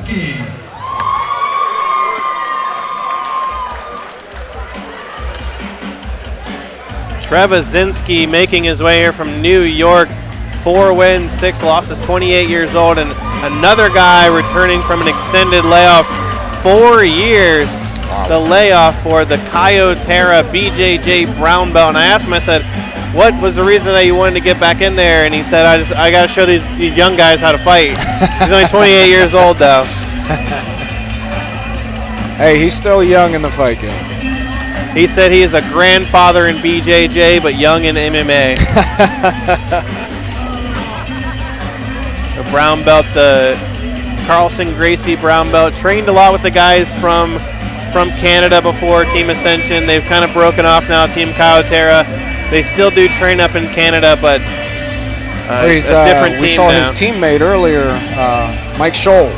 Trzewieczynski. Trzewieczynski making his way here from New York. 4 wins, 6 losses, 28 years old, and another guy returning from an extended layoff. 4 years, the layoff for the Kyotera BJJ brown belt. And I asked him, I said, what was the reason that you wanted to get back in there? And he said, I got to show these young guys how to fight. He's only 28 years old, though. Hey, he's still young in the fight game. He said he is a grandfather in BJJ, but young in MMA. The brown belt, the Carlson Gracie brown belt, trained a lot with the guys from Canada before Team Ascension. They've kind of broken off now, Team Kyotera. They still do train up in Canada, but a different team. We saw now. his teammate earlier, Mike Scholl.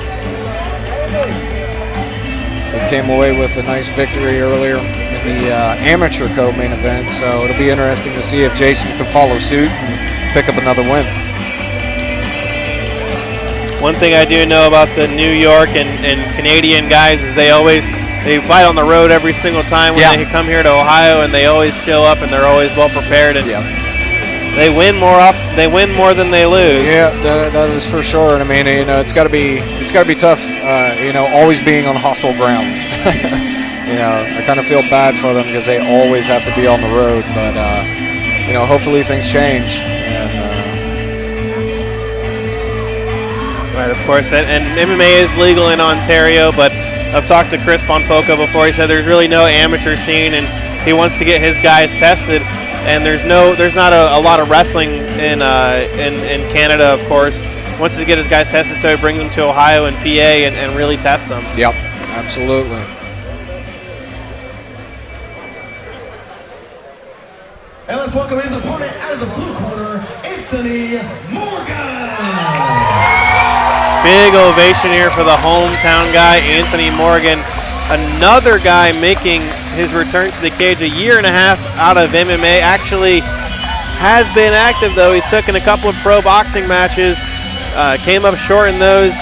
He came away with a nice victory earlier in the amateur co-main event, so it'll be interesting to see if Jason can follow suit and pick up another win. One thing I do know about the New York and Canadian guys is they fight on the road every single time when they come here to Ohio, and they always show up and they're always well prepared, and they win more than they lose. Yeah, that is for sure. And I mean, it's got to be tough. Always being on hostile ground. I kind of feel bad for them because they always have to be on the road. But hopefully things change. And right, of course, and MMA is legal in Ontario, but I've talked to Chris Bonfoca before. He said there's really no amateur scene, and he wants to get his guys tested. And there's not a lot of wrestling in Canada, of course. Wants to get his guys tested, so he brings them to Ohio and PA and really tests them. Yep, absolutely. And let's welcome his opponent out of the blue corner, Anthony Morgan. Big ovation here for the hometown guy, Anthony Morgan. Another guy making his return to the cage, a year and a half out of MMA. Actually has been active, though. He's taken a couple of pro boxing matches, came up short in those.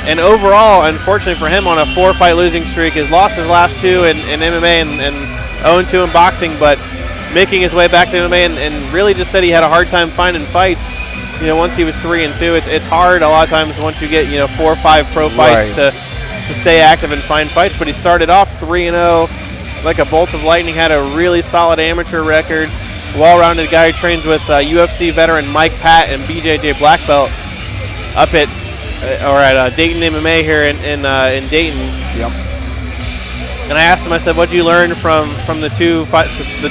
And overall, unfortunately for him, on a 4-fight losing streak, has lost his last 2 in MMA and 0-2 in boxing, but making his way back to MMA and really just said he had a hard time finding fights. Once he was 3-2, it's hard a lot of times once you get 4 or 5 pro fights to stay active and find fights. But he started off 3-0 like a bolt of lightning, had a really solid amateur record, well-rounded guy who trains with UFC veteran Mike Pat and BJJ black belt up at Dayton MMA here in Dayton. Yep. And I asked him, I said, what'd you learn from the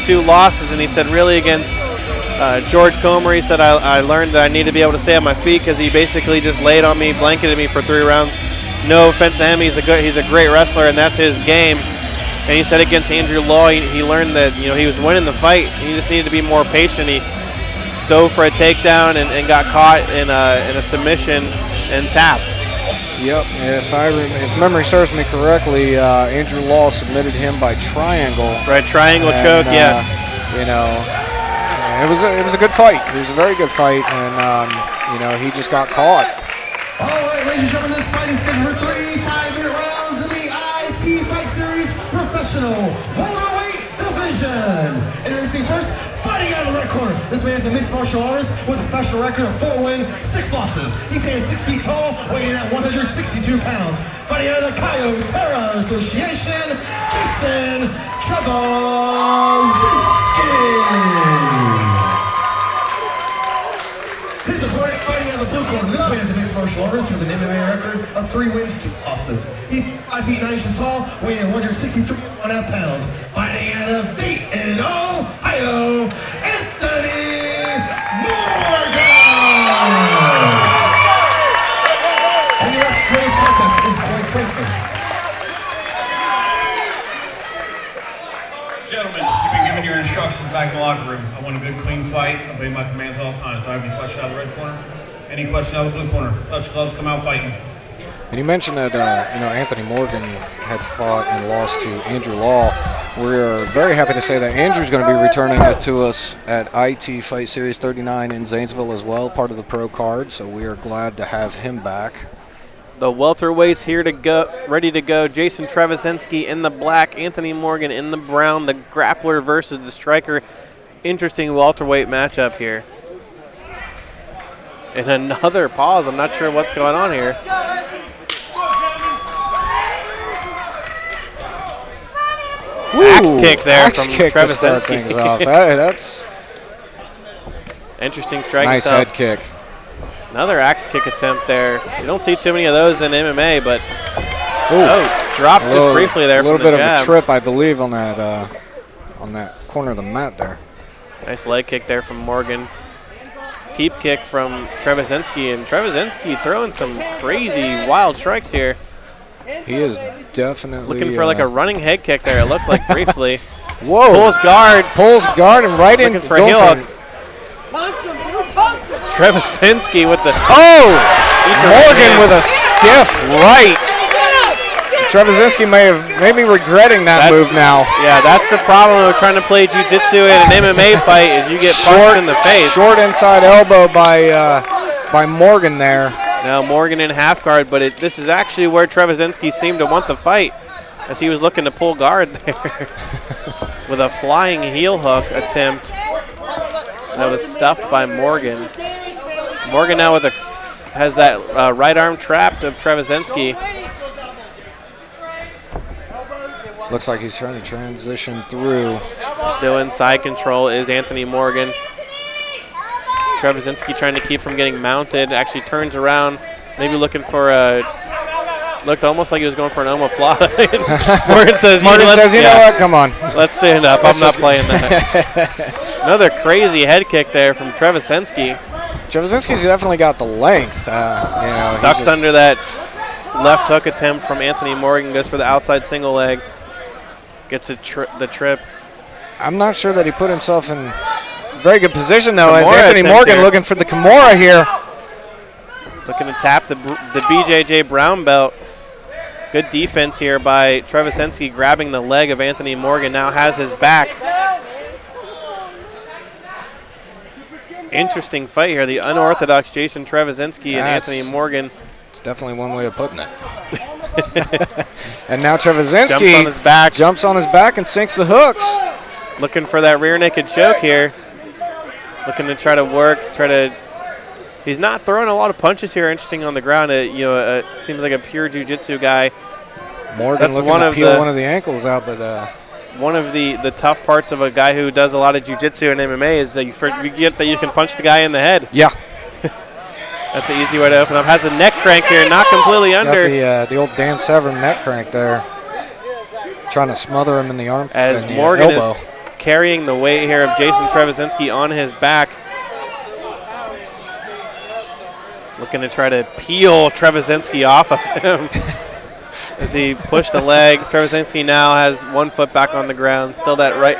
two losses? And he said, really against George Comer, he said, I learned that I need to be able to stay on my feet because he basically just laid on me, blanketed me for 3 rounds. No offense to him, he's a great wrestler, and that's his game. And he said against Andrew Law, he learned that he was winning the fight. He just needed to be more patient. He dove for a takedown and got caught in a submission and tapped. Yep. If memory serves me correctly, Andrew Law submitted him by triangle. Right, triangle choke. Yeah. It was a good fight. It was a very good fight, and he just got caught. All right, ladies and gentlemen, this fight is scheduled for 3 5-minute rounds in the IT Fight Series Professional Welterweight Division. Introducing first, fighting out of the red corner. This man is a mixed martial artist with a professional record of 4 wins, 6 losses. He stands 6 feet tall, weighing in at 162 pounds. Fighting out of the Kyotera Association, Jason Trzewieczynski. His opponent fighting out of the blue corner. This man is a mixed martial artist with an MMA record of 3 wins, 2 losses. He's 5 feet 9 inches tall, weighing in 163.5 pounds. Fighting out of Dayton, Ohio, Anthony Morgan. And your today's contest is Greg Franklin. Gentlemen, you've been given your instructions back in the locker room. I want a good, clean fight. I obey my commands all the time. So I have any questions out of the red corner? Any questions out of the blue corner? Touch gloves, come out fighting. And you mentioned that Anthony Morgan had fought and lost to Andrew Law. We're very happy to say that Andrew's going to be returning to us at IT Fight Series 39 in Zanesville as well, part of the pro card. So we are glad to have him back. The welterweights here to go, ready to go. Jason Trzewieczynski in the black, Anthony Morgan in the brown, the grappler versus the striker. Interesting welterweight matchup here. And another pause. I'm not sure what's going on here. Axe kick there axe from kick to start Trzewieczynski. things off. That's interesting striking. nice style. head kick. Another axe kick attempt there. You don't see too many of those in MMA, but dropped just briefly there. A little from the bit jab. of a trip, I believe, on that corner of the mat there. Nice leg kick there from Morgan. Teep kick from Trzewieczynski, and Trzewieczynski throwing some crazy wild strikes here. He is definitely Looking for like a running head kick there. It looked like briefly. Whoa! Pulls guard. Pulls guard and right in. Looking for a heel hook. Trzewieczynski with the Morgan with a stiff right. Trzewieczynski may be regretting that move now. Yeah, that's the problem with trying to play jiu-jitsu in an MMA fight is you get punched in the face. Short inside elbow by Morgan there. Now Morgan in half guard, but this is actually where Trzewieczynski seemed to want the fight as he was looking to pull guard there with a flying heel hook attempt that was stuffed by Morgan. Morgan now has that right arm trapped of Trzewieczynski. Looks like he's trying to transition through. Still in side control is Anthony Morgan. Trzewieczynski trying to keep from getting mounted. Actually turns around, maybe looking for looked almost like he was going for an omoplata. Morgan says, you know what, come on. Let's stand up. I'm not playing that. Another crazy head kick there from Trzewieczynski. Trzewieczynski's definitely got the length. Ducks under that left hook attempt from Anthony Morgan. Goes for the outside single leg. Gets the trip. I'm not sure that he put himself in very good position, though, as Kimura Anthony attempt Morgan here. looking for the Kimura here. Looking to tap the BJJ brown belt. Good defense here by Trzewieczynski, grabbing the leg of Anthony Morgan. Now has his back. Interesting fight here. The unorthodox Jason Trzewieczynski and Anthony Morgan. It's definitely one way of putting it. And now Trzewieczynski jumps on his back and sinks the hooks. Looking for that rear naked choke here. Looking to try to work, he's not throwing a lot of punches here. Interesting on the ground. Seems like a pure jiu-jitsu guy. Morgan looking to peel one of the ankles out, but one of the tough parts of a guy who does a lot of jiu-jitsu and MMA is that you forget that you can punch the guy in the head. Yeah. That's an easy way to open up. Has a neck crank here, not completely under. Got the old Dan Severn neck crank there. Trying to smother him in the arm. As Morgan is carrying the weight here of Jason Trzewieczynski on his back. Looking to try to peel Trzewieczynski off of him as he pushed the leg. Trzewieczynski now has 1 foot back on the ground. Still that right.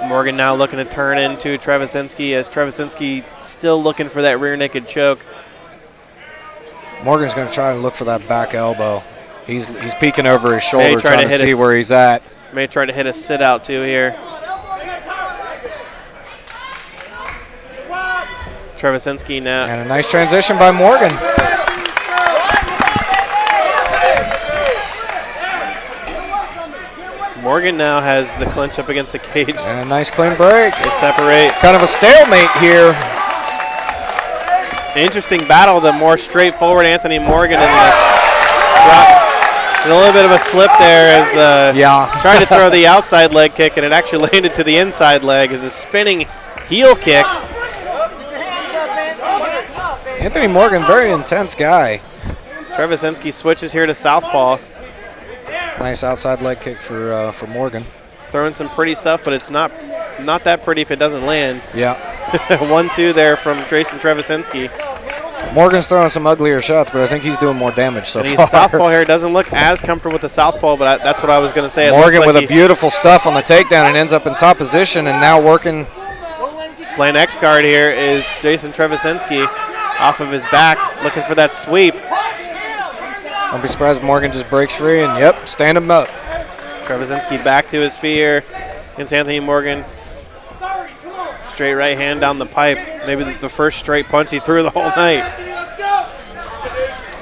Morgan now looking to turn into Trzewieczynski as Trzewieczynski still looking for that rear naked choke. Morgan's going to try and look for that back elbow. He's peeking over his shoulder trying to see where he's at. May try to hit a sit out too here. Trzewieczynski now. And a nice transition by Morgan. Morgan now has the clinch up against the cage. And a nice clean break. They separate. Kind of a stalemate here. Interesting battle. The more straightforward Anthony Morgan and the drop. There's a little bit of a slip there as trying to throw the outside leg kick, and it actually landed to the inside leg as a spinning heel kick. Anthony Morgan, very intense guy. Trzewieczynski switches here to southpaw. Nice outside leg kick for Morgan. Throwing some pretty stuff, but it's not that pretty if it doesn't land. Yeah. 1-2 there from Jason Trzewieczynski. Morgan's throwing some uglier shots, but I think he's doing more damage so far. Southpaw here doesn't look as comfortable with the southpaw, but that's what I was going to say. Morgan with a beautiful stuff on the takedown and ends up in top position and now working. Playing X guard here is Jason Trzewieczynski off of his back, looking for that sweep. Don't be surprised if Morgan just breaks free and, stand him up. Trzewieczynski back to his feet here against Anthony Morgan. Straight right hand down the pipe. Maybe the first straight punch he threw the whole night.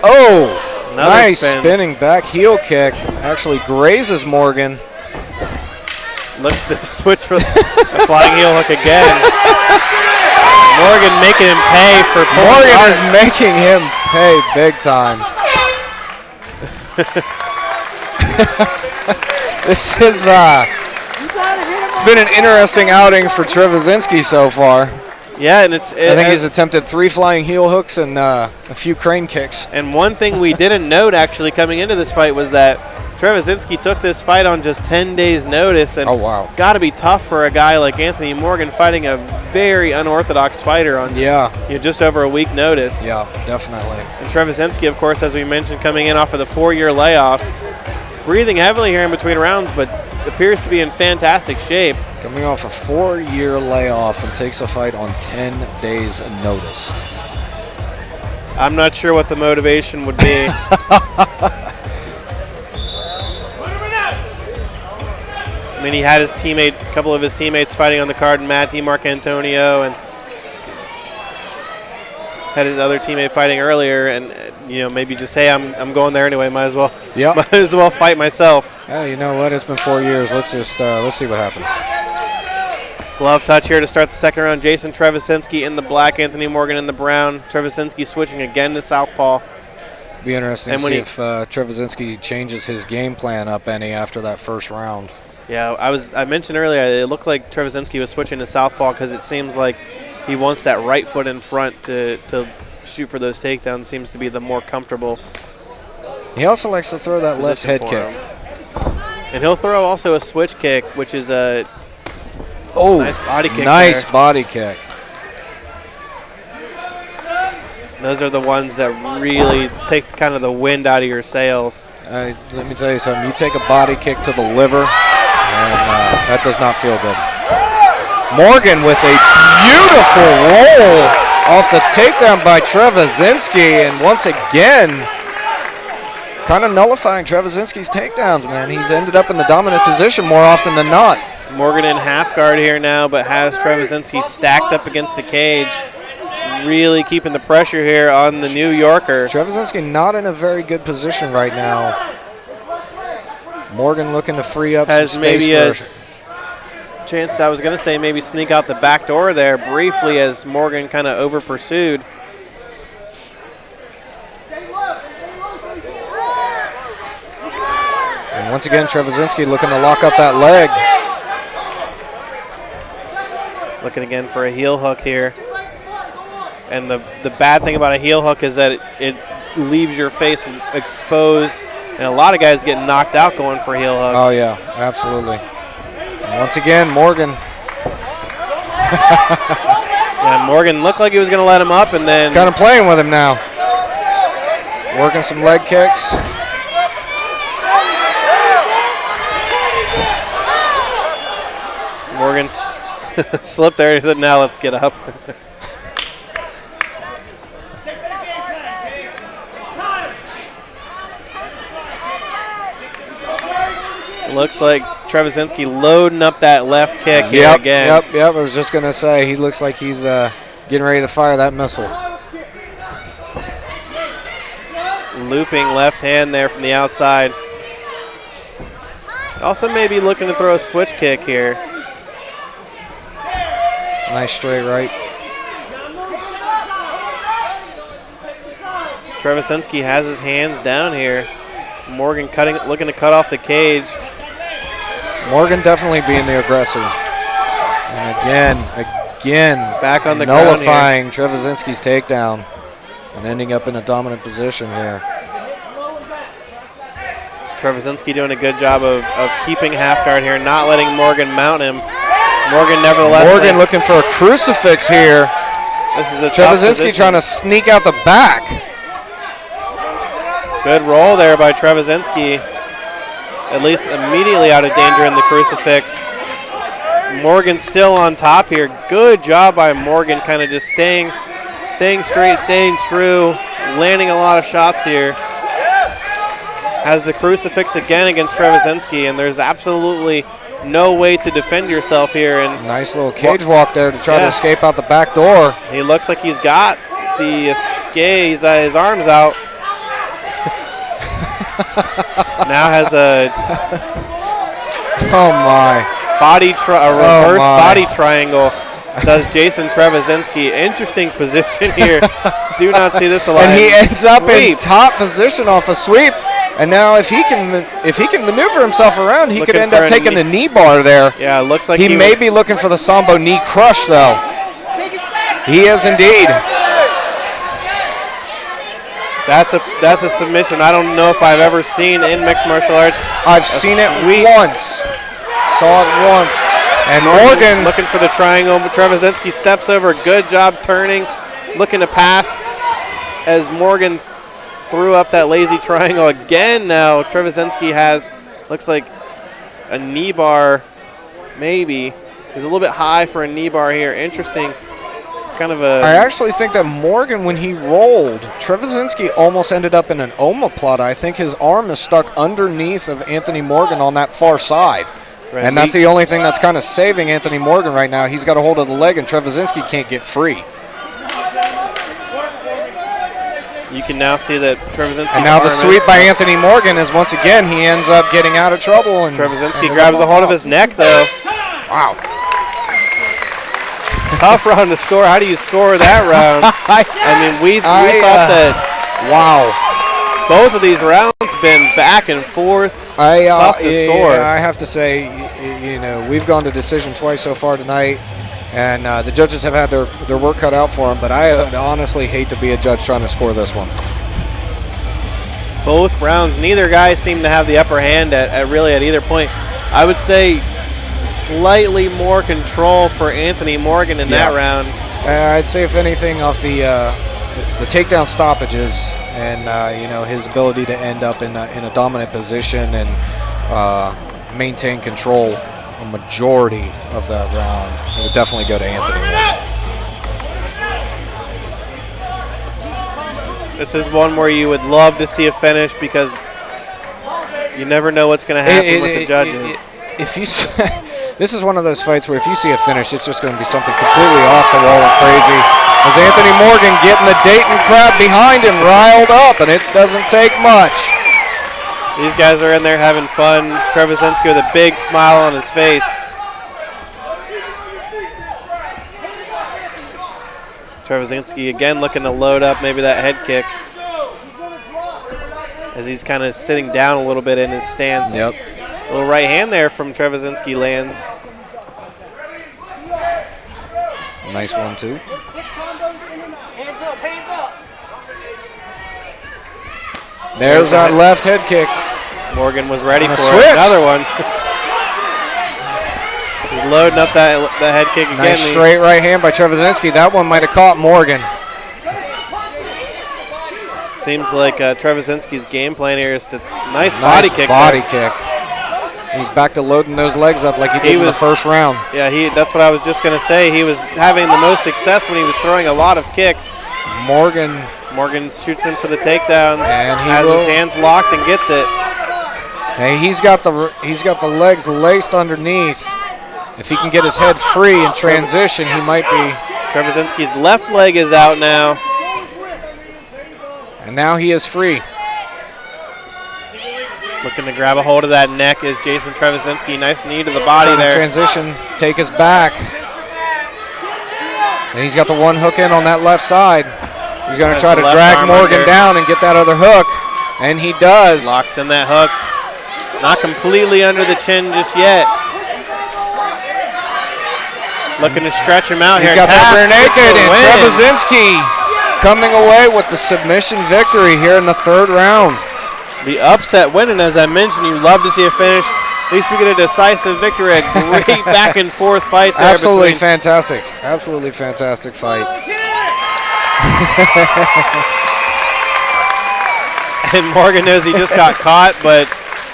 Oh, Another nice spin. spinning back heel kick. Actually grazes Morgan. Looks to switch for a flying heel hook again. Morgan making him pay for pulling Morgan hard. is making him pay big time. This is it's been an interesting outing for Trzewieczynski so far. Yeah, and I think he's attempted 3 flying heel hooks and a few crane kicks. And one thing we didn't note actually coming into this fight was that Trzewieczynski took this fight on just 10 days notice, and Oh, wow. got to be tough for a guy like Anthony Morgan fighting a very unorthodox fighter on just over a week notice. Yeah, definitely. And Trzewieczynski, of course, as we mentioned, coming in off of the 4-year layoff, breathing heavily here in between rounds, but appears to be in fantastic shape. Coming off a 4-year layoff and takes a fight on 10 days notice. I'm not sure what the motivation would be. I mean, he had a couple of his teammates fighting on the card, Matt DiMarcantonio, and had his other teammate fighting earlier, and maybe just, hey, I'm going there anyway. Might as well. Yep. Might as well fight myself. Hey, you know what? It's been 4 years. Let's just let's see what happens. Glove touch here to start the second round. Jason Trzewieczynski in the black, Anthony Morgan in the brown. Trzewieczynski switching again to southpaw. Be interesting And to when see he- if Trzewieczynski changes his game plan up any after that first round. Yeah, I mentioned earlier it looked like Trzewieczynski was switching to southpaw because it seems like he wants that right foot in front to shoot for those takedowns. Seems to be the more comfortable. He also likes to throw that left head position kick. for him. And he'll throw also a switch kick, which is a Oh, nice body kick nice there. body kick. Those are the ones that really take kind of the wind out of your sails. Let me tell you something. You take a body kick to the liver, and that does not feel good. Morgan with a beautiful roll off the takedown by Trzewieczynski, and once again, kind of nullifying Trzewieczynski's takedowns, man. He's ended up in the dominant position more often than not. Morgan in half guard here now, but has Trzewieczynski stacked up against the cage. Really keeping the pressure here on the New Yorker. Trzewieczynski not in a very good position right now. Morgan looking to free up Has some space maybe a for chance, I was going to say, maybe sneak out the back door there briefly as Morgan kind of over pursued. And once again, Trzewieczynski looking to lock up that leg. Looking again for a heel hook here. And the bad thing about a heel hook is that it leaves your face exposed, and a lot of guys get knocked out going for heel hooks. Oh, yeah, absolutely. And once again, Morgan. Yeah, Morgan looked like he was going to let him up, and then Kind of playing with him now. Working some leg kicks. Morgan slipped there. He said, now let's get up. Looks like Trzewieczynski loading up that left kick here again. Yep. I was just going to say, he looks like he's getting ready to fire that missile. Looping left hand there from the outside. Also maybe looking to throw a switch kick here. Nice straight right. Trzewieczynski has his hands down here. Morgan looking to cut off the cage. Morgan definitely being the aggressor. And again, Back on the ground nullifying Trzewieczynski's takedown and ending up in a dominant position here. Trzewieczynski doing a good job of keeping half guard here, not letting Morgan mount him. Morgan nevertheless. Morgan looking for a crucifix here. This is a tough Trzewieczynski position. trying to sneak out the back. Good roll there by Trzewieczynski. At least immediately out of danger in the crucifix. Morgan still on top here. Good job by Morgan, kind of just staying straight, staying true, landing a lot of shots here. Has the crucifix again against Trzewieczynski, and there's absolutely no way to defend yourself here. And Nice little cage walk there to try to escape out the back door. he looks like he's got the escape. His arms out. Now has a Oh my. reverse body triangle. Does Jason Trzewieczynski. Interesting position here. Do not see this a lot. And he ends up in Sweep. top position off a sweep. And now if he can maneuver himself around, he could Looking end for up a taking knee- a knee bar there. Yeah, it looks like He may be looking for the Sambo knee crush, though. He is indeed. That's a submission I don't know if I've ever seen in mixed martial arts. I've seen it sweep. once. Saw it once. And Morgan looking for the triangle, but Trzewieczynski steps over. Good job turning, looking to pass as Morgan threw up that lazy triangle again. Now Trzewieczynski has, looks like a knee bar, maybe. He's a little bit high for a knee bar here. Interesting. Kind of a. I actually think that Morgan, when he rolled, Trzewieczynski almost ended up in an omoplata. I think his arm is stuck underneath of Anthony Morgan on that far side. Right. And that's the only thing that's kind of saving Anthony Morgan right now. He's got a hold of the leg, and Trzewieczynski can't get free. You can now see that Trzewieczynski's And now the arm sweep is- by Anthony Morgan is once again he ends up getting out of trouble. And Trzewieczynski and grabs a up on hold of top. his neck, though. Wow. Tough round to score. How do you score that round? I mean, we thought that Wow. both of these rounds been back and forth. Tough to score. I have to say, we've gone to decision twice so far tonight, and the judges have had their work cut out for them, but I would honestly hate to be a judge trying to score this one. Both rounds, neither guy seemed to have the upper hand at either point. I would say slightly more control for Anthony Morgan in that round. I'd say, if anything, off the takedown stoppages and his ability to end up in a dominant position and maintain control a majority of that round, it would definitely go to Anthony Morgan. This is one where you would love to see a finish because you never know what's going to happen with the judges. This is one of those fights where if you see a finish, it's just going to be something completely off the wall and crazy. As Anthony Morgan getting the Dayton crowd behind him riled up, and it doesn't take much. These guys are in there having fun. Trzewieczynski with a big smile on his face. Trzewieczynski again looking to load up maybe that head kick as he's kind of sitting down a little bit in his stance. Yep. A little right hand there from Trzewieczynski lands. Nice one, too. There's that left head kick. Morgan was ready for switch. another one. He's loading up that head kick again. Nice straight right hand by Trzewieczynski. That one might have caught Morgan. Seems like Trzewieczynski's game plan here is to nice body kick. Body kick. He's back to loading those legs up like he did in the first round. Yeah, that's what I was just going to say. He was having the most success when he was throwing a lot of kicks. Morgan shoots in for the takedown and he has his hands locked and gets it. Hey, he's got the legs laced underneath. If he can get his head free in transition, he might be. Trzewieczynski's left leg is out now. And now he is free. Looking to grab a hold of that neck is Jason Trzewieczynski. Nice knee to the body there. Transition, take his back. And he's got the one hook in on that left side. He's going to try to drag Morgan down and get that other hook. And he does. Locks in that hook. Not completely under the chin just yet. Looking to stretch him out He's here. got that rear naked, and Trzewieczynski coming away with the submission victory here in the third round. The upset win, and as I mentioned, you love to see a finish. At least we get a decisive victory. A great back and forth fight there. Absolutely fantastic. Absolutely fantastic fight. And Morgan knows he just got caught, but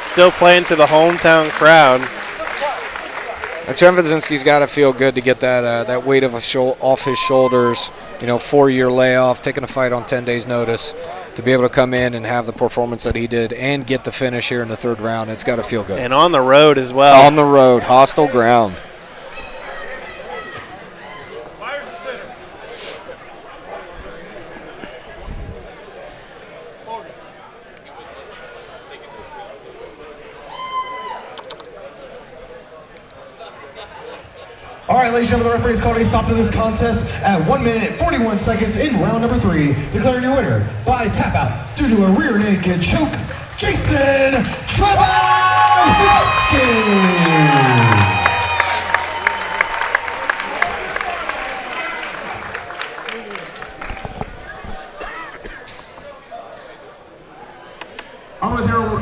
still playing to the hometown crowd. Trzewieczynski's got to feel good to get that weight of off his shoulders. 4-year layoff, taking a fight on 10 days' notice, to be able to come in and have the performance that he did and get the finish here in the third round. It's got to feel good. And on the road as well. On the road, hostile ground. All right, ladies and gentlemen, the referee's called a stop to this contest at 1 minute 41 seconds in round number 3, declaring your winner by tap out due to a rear naked choke, Jason Trzewieczynski.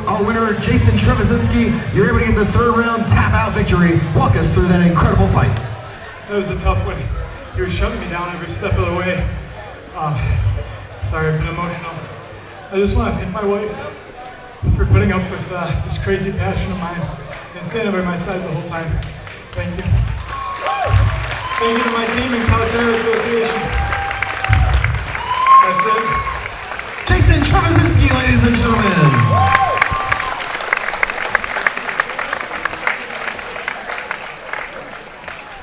Our winner, Jason Trzewieczynski. You're able to get the third round tap out victory. Walk us through that incredible fight. That was a tough one. He was shutting me down every step of the way. Sorry, I've been emotional. I just want to thank my wife for putting up with this crazy passion of mine and standing by my side the whole time. Thank you. Thank you to my team and Cowterra Association. That's it.